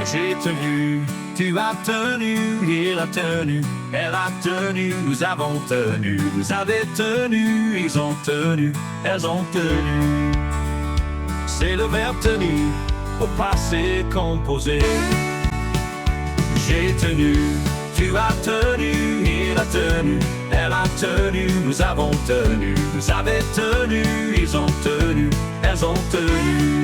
J'ai tenu, tu as tenu, il a tenu, elle a tenu, nous avons tenu, vous avez tenu, ils ont tenu, elles ont tenu. C'est le verbe tenu au passé composé. J'ai tenu, tu as tenu, il a tenu, elle a tenu, nous avons tenu, vous avez tenu, ils ont tenu, elles ont tenu.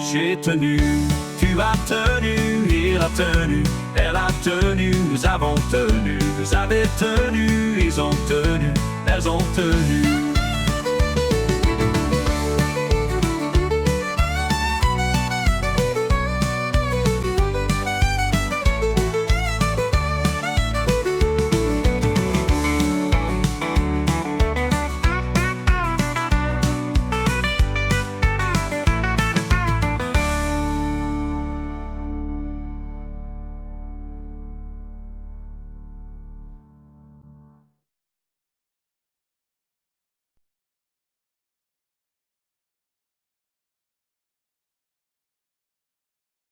J'ai tenu, tu as tenu, il a tenu, elle a tenu, nous avons tenu, vous avez tenu, ils ont tenu, elles ont tenu.